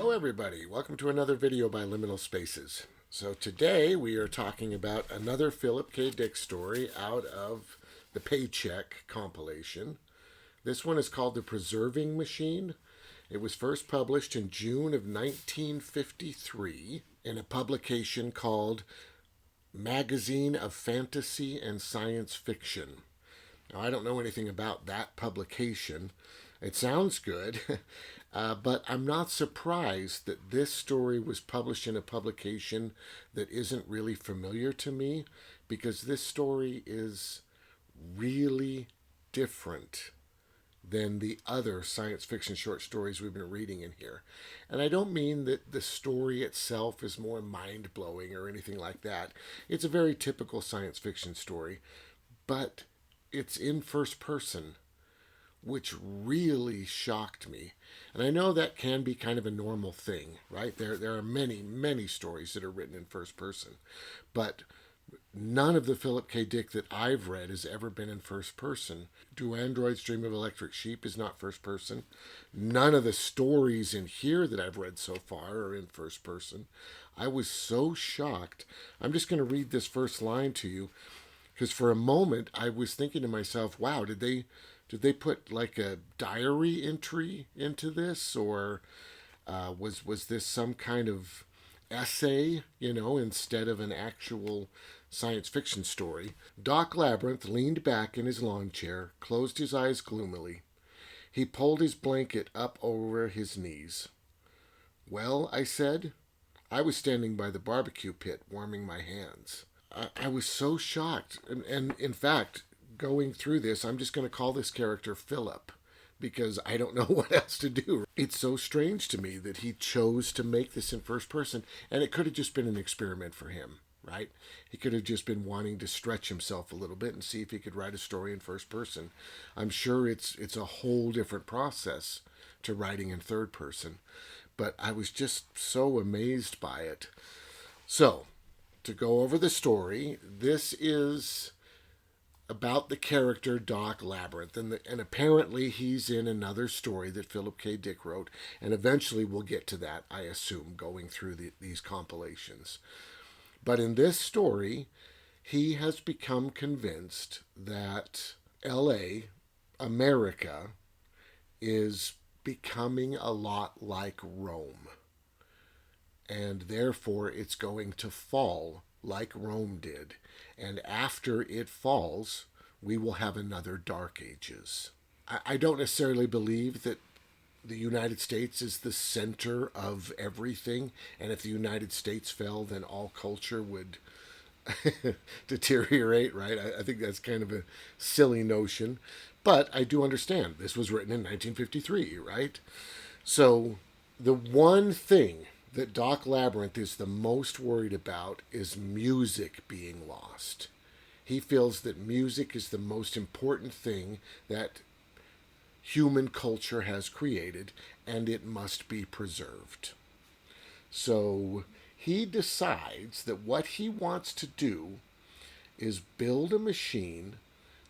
Hello everybody, welcome to another video by Liminal Spaces. So today we are talking about another Philip K. Dick story out of the Paycheck compilation. This one is called The Preserving Machine. It was first published in June of 1953 in a publication called Magazine of Fantasy and Science Fiction. Now, I don't know anything about that publication. It sounds good, but I'm not surprised that this story was published in a publication that isn't really familiar to me, because this story is really different than the other science fiction short stories we've been reading in here. And I don't mean that the story itself is more mind blowing or anything like that. It's a very typical science fiction story, but it's in first person, which really shocked me. And I know that can be kind of a normal thing, right? There are many stories that are written in first person, but none of the Philip K. Dick that I've read has ever been in first person. Do Androids Dream of Electric Sheep is not first person. None of the stories in here that I've read so far are in first person. I was so shocked. I'm just going to read this first line to you, because for a moment I was thinking to myself, wow, did they put like a diary entry into this, or was this some kind of essay, instead of an actual science fiction story? Doc Labyrinth leaned back in his lawn chair, closed his eyes gloomily. He pulled his blanket up over his knees. Well, I said. I was standing by the barbecue pit, warming my hands. I was so shocked. And in fact, going through this, I'm just going to call this character Philip, because I don't know what else to do. It's so strange to me that he chose to make this in first person, and it could have just been an experiment for him, right? He could have just been wanting to stretch himself a little bit and see if he could write a story in first person. I'm sure it's a whole different process to writing in third person, but I was just so amazed by it. So, to go over the story, this is about the character Doc Labyrinth, and apparently he's in another story that Philip K. Dick wrote, and eventually we'll get to that, I assume, going through these compilations. But in this story, he has become convinced that LA, America, is becoming a lot like Rome, and therefore it's going to fall like Rome did. And after it falls, we will have another Dark Ages. I don't necessarily believe that the United States is the center of everything, and if the United States fell, then all culture would deteriorate, right? I think that's kind of a silly notion, but I do understand this was written in 1953, right? So the one thing that Doc Labyrinth is the most worried about is music being lost. He feels that music is the most important thing that human culture has created, and it must be preserved. So he decides that what he wants to do is build a machine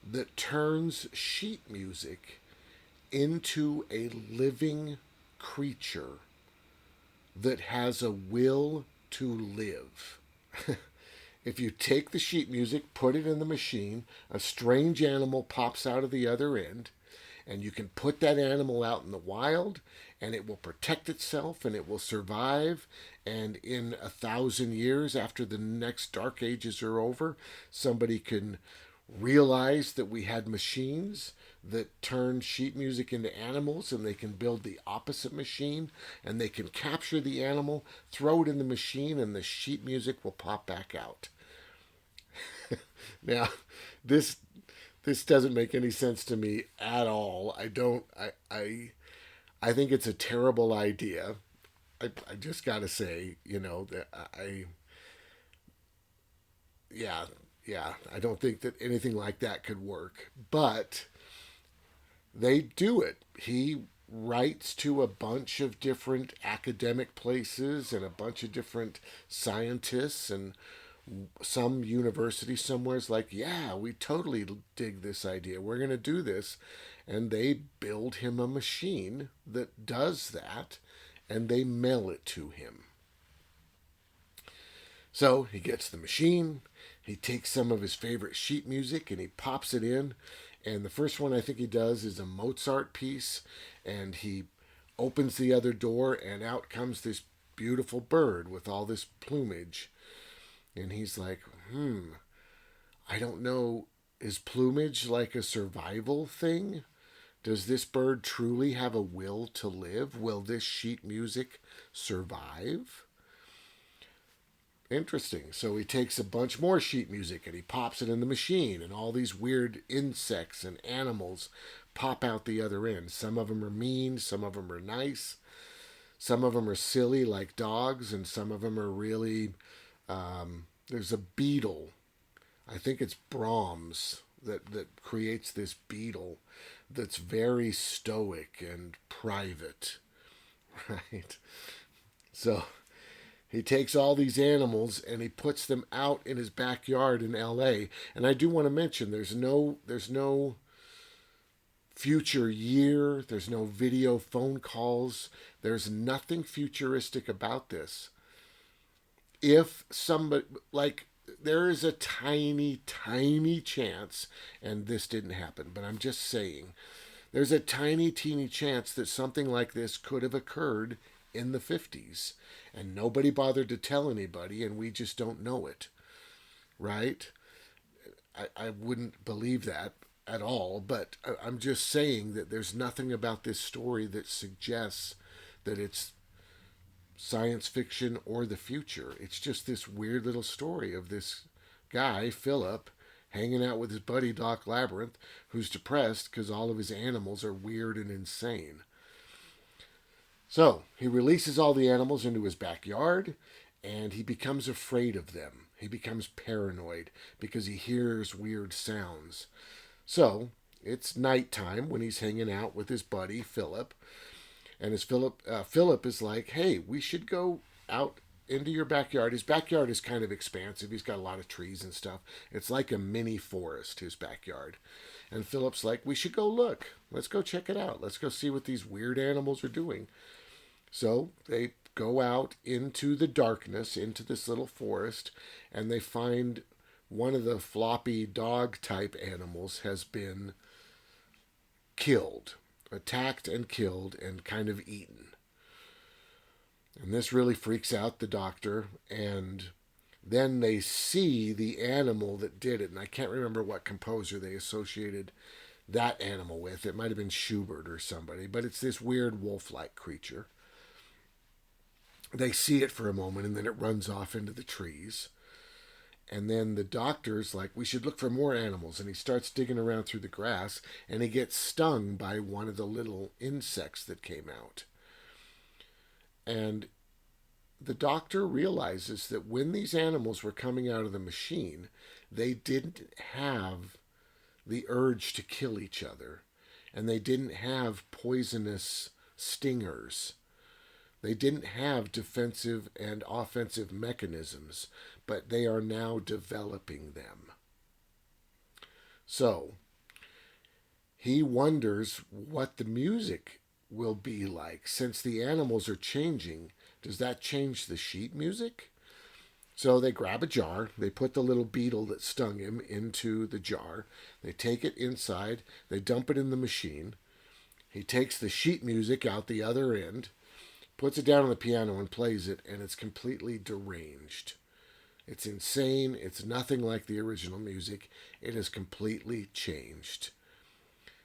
that turns sheet music into a living creature that has a will to live. If you take the sheet music, put it in the machine, a strange animal pops out of the other end, and you can put that animal out in the wild, and it will protect itself, and it will survive, and in 1,000 years after the next Dark Ages are over, somebody can realize that we had machines that turn sheet music into animals, and they can build the opposite machine, and they can capture the animal, throw it in the machine, and the sheet music will pop back out. Now, this doesn't make any sense to me at all. I think it's a terrible idea. I just gotta say, that yeah, I don't think that anything like that could work. But they do it. He writes to a bunch of different academic places and a bunch of different scientists, and some university somewhere's like, yeah, we totally dig this idea. We're going to do this. And they build him a machine that does that. and they mail it to him. So he gets the machine, he takes some of his favorite sheet music and he pops it in. And the first one I think he does is a Mozart piece, and he opens the other door, and out comes this beautiful bird with all this plumage. And he's like, I don't know, is plumage like a survival thing? Does this bird truly have a will to live? Will this sheet music survive? Interesting. So he takes a bunch more sheet music and he pops it in the machine, and all these weird insects and animals pop out the other end. Some of them are mean, some of them are nice, some of them are silly like dogs, and some of them are really. There's a beetle. I think it's Brahms that creates this beetle that's very stoic and private, right? So he takes all these animals and he puts them out in his backyard in LA. And I do want to mention there's no future year, there's no video phone calls, there's nothing futuristic about this. If somebody, like, there is a tiny, tiny chance, and this didn't happen, but I'm just saying, there's a tiny, teeny chance that something like this could have occurred in the 50s, and nobody bothered to tell anybody, and we just don't know it, right? I wouldn't believe that at all, but I'm just saying that there's nothing about this story that suggests that it's science fiction or the future. It's just this weird little story of this guy, Philip, hanging out with his buddy Doc Labyrinth, who's depressed because all of his animals are weird and insane. So he releases all the animals into his backyard, and he becomes afraid of them. He becomes paranoid because he hears weird sounds. So it's nighttime when he's hanging out with his buddy Philip, and as Philip is like, "Hey, we should go out into your backyard." His backyard is kind of expansive. He's got a lot of trees and stuff. It's like a mini forest, his backyard. And Philip's like, "We should go look. Let's go check it out. Let's go see what these weird animals are doing." So they go out into the darkness, into this little forest, and they find one of the floppy dog type animals has been killed, attacked and killed, and kind of eaten. And this really freaks out the doctor, and then they see the animal that did it, and I can't remember what composer they associated that animal with. It might have been Schubert or somebody, but it's this weird wolf-like creature. They see it for a moment, and then it runs off into the trees. And then the doctor's like, "We should look for more animals." And he starts digging around through the grass, and he gets stung by one of the little insects that came out. And the doctor realizes that when these animals were coming out of the machine, they didn't have the urge to kill each other, and they didn't have poisonous stingers. They didn't have defensive and offensive mechanisms, but they are now developing them. So, he wonders what the music will be like. Since the animals are changing, does that change the sheet music? So they grab a jar, they put the little beetle that stung him into the jar, they take it inside, they dump it in the machine. He takes the sheet music out the other end, puts it down on the piano and plays it, and it's completely deranged. It's insane. It's nothing like the original music. It has completely changed.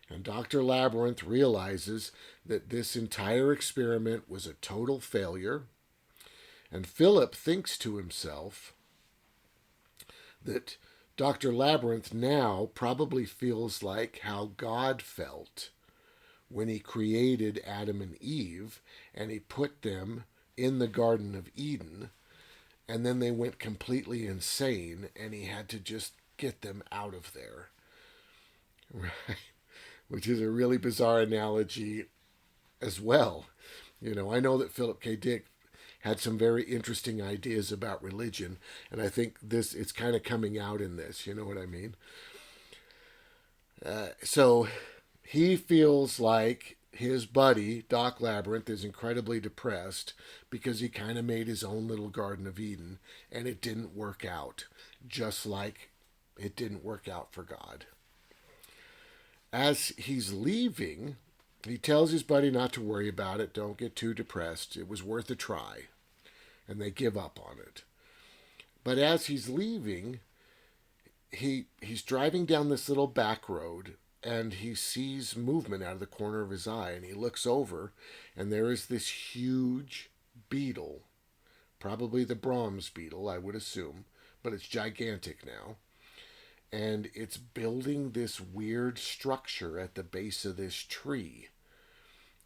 And Dr. Labyrinth realizes that this entire experiment was a total failure. And Philip thinks to himself that Dr. Labyrinth now probably feels like how God felt when he created Adam and Eve and he put them in the Garden of Eden, and then they went completely insane and he had to just get them out of there. Right? Which is a really bizarre analogy as well. You know, I know that Philip K. Dick had some very interesting ideas about religion, and I think it's kind of coming out in this, you know what I mean? So he feels like his buddy, Doc Labyrinth, is incredibly depressed because he kind of made his own little Garden of Eden and it didn't work out, just like it didn't work out for God. As he's leaving, he tells his buddy not to worry about it, don't get too depressed, it was worth a try, and they give up on it. But as he's leaving, he's driving down this little back road and he sees movement out of the corner of his eye and he looks over and there is this huge beetle, probably the Brahms beetle, I would assume, but it's gigantic now. And it's building this weird structure at the base of this tree.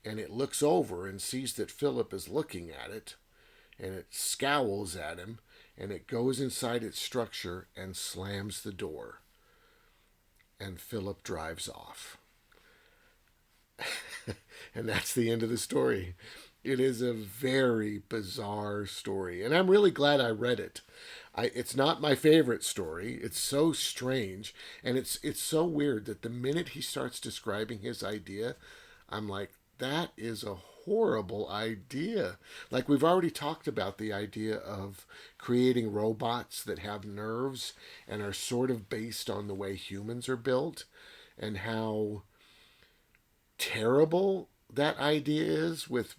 And it looks over and sees that Philip is looking at it, and it scowls at him, and it goes inside its structure and slams the door. And Philip drives off. And that's the end of the story. It is a very bizarre story, and I'm really glad I read it. It's not my favorite story. It's so strange, and it's so weird that the minute he starts describing his idea, I'm like, that is a horrible idea. Like, we've already talked about the idea of creating robots that have nerves and are sort of based on the way humans are built, and how terrible that idea is, with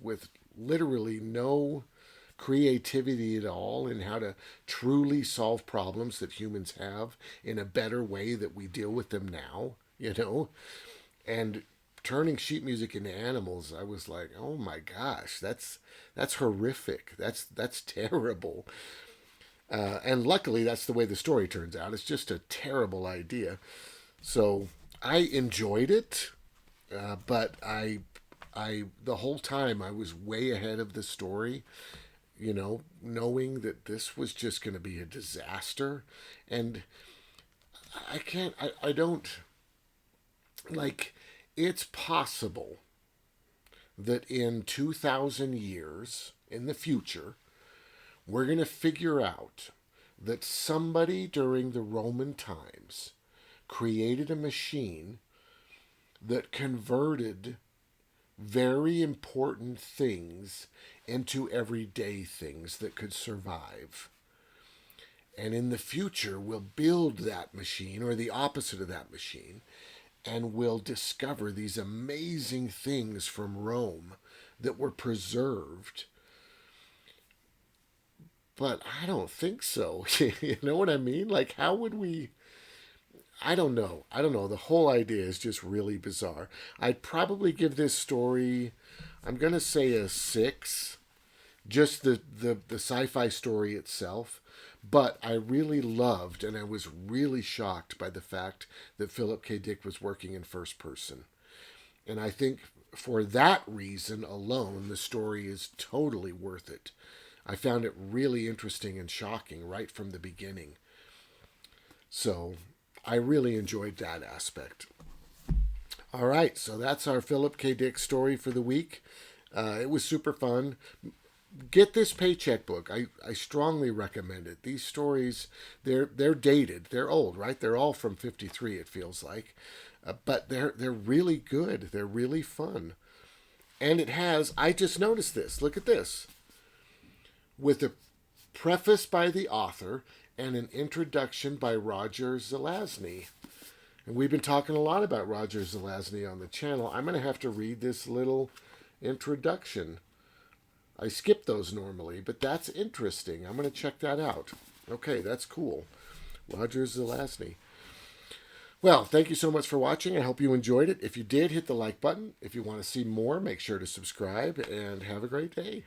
literally no creativity at all in how to truly solve problems that humans have in a better way that we deal with them now, and turning sheet music into animals. I was like, oh my gosh, that's horrific. That's terrible. And luckily, that's the way the story turns out. It's just a terrible idea. So I enjoyed it, but I the whole time I was way ahead of the story, knowing that this was just going to be a disaster. And I don't, like, it's possible that in 2,000 years in the future, we're going to figure out that somebody during the Roman times created a machine that converted very important things into everyday things that could survive. And in the future, we'll build that machine, or the opposite of that machine, and we'll discover these amazing things from Rome that were preserved. But I don't think so. You know what I mean? Like, how would we... I don't know. The whole idea is just really bizarre. I'd probably give this story, I'm going to say a 6. Just the sci-fi story itself. But I really loved, and I was really shocked by the fact that Philip K. Dick was working in first person. And I think for that reason alone, the story is totally worth it. I found it really interesting and shocking right from the beginning. So I really enjoyed that aspect. All right, so that's our Philip K. Dick story for the week. It was super fun. Get this Paycheck book. I strongly recommend it. These stories, they're dated. They're old, right? They're all from 53, it feels like. But they're really good. They're really fun. And it has, I just noticed this. Look at this. With a preface by the author and an introduction by Roger Zelazny. And we've been talking a lot about Roger Zelazny on the channel. I'm going to have to read this little introduction. I skip those normally, but that's interesting. I'm going to check that out. Okay, that's cool. Roger Zelazny. Well, thank you so much for watching. I hope you enjoyed it. If you did, hit the like button. If you want to see more, make sure to subscribe, and have a great day.